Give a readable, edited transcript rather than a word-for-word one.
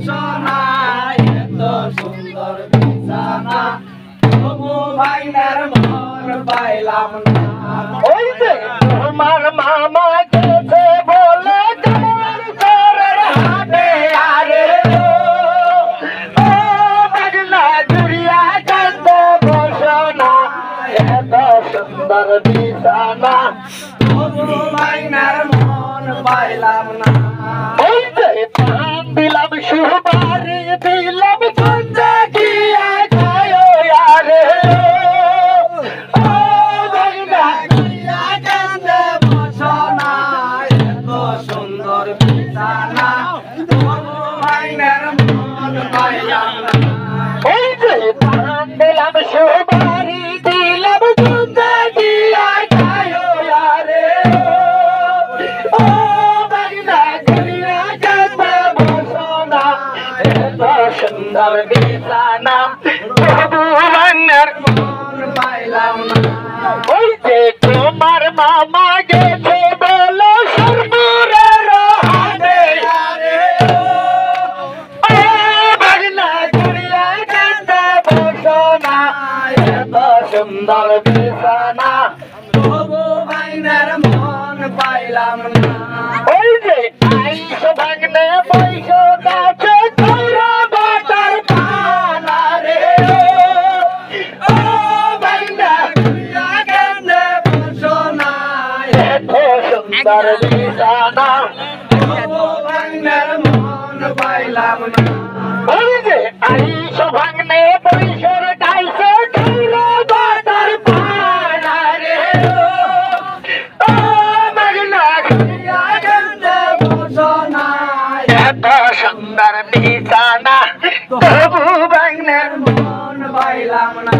বসনা এত সুন্দর বিছানা তবু ভাইনার মন পাইলাম না। ওই যে তোমার মামা গেছে বলে তোমার ঘরের হাটে আরে ও বাগনা ঘুরিয়া কান্দে বসনা এত সুন্দর বিছানা তবু ভাইনার মন পাইলাম না। ওই যে পান দিলাম সুপারি দিলাম কুঞ্জে গিয়া খায় আরে ও বাগনা ঘুরিয়া কান্দে বসনা এত সুন্দর বিছানা তবু ভাইনার মন পাইলাম না। ওই যে পান দিলাম সুপারি দিলাম কুঞ্জে গিয়া খায় আরে ও বাগনা ঘুরিয়া কান্দে বসনা এত সুন্দর বিছানা তবু ভাঙার মন পাইলাম না। ওই যে তোমার মামা গেছে বলো সরপুরের হাটে আরে ও বাগনা ঘুরিয়া কান্দে বসনা এত সুন্দর বিছানা তবু ভাইনার মন পাইলাম না। ওই যে আইস ভাগনে বৈশ গাছে কৌরা বাটার পানা রে ও বাগনা ঘুরিয়া কান্দে বসনা এত সুন্দর বিছানা তবু ভাইনার মন পাইলাম না। ওই যে আইস ভাগনে বৈশর গাইছে কৌরা বাটার পানা রে ও বাগনা ঘুরিয়া কান্দে বসনা এত সুন্দর বিছানা তবু ভাগনে মন পাইলাম না।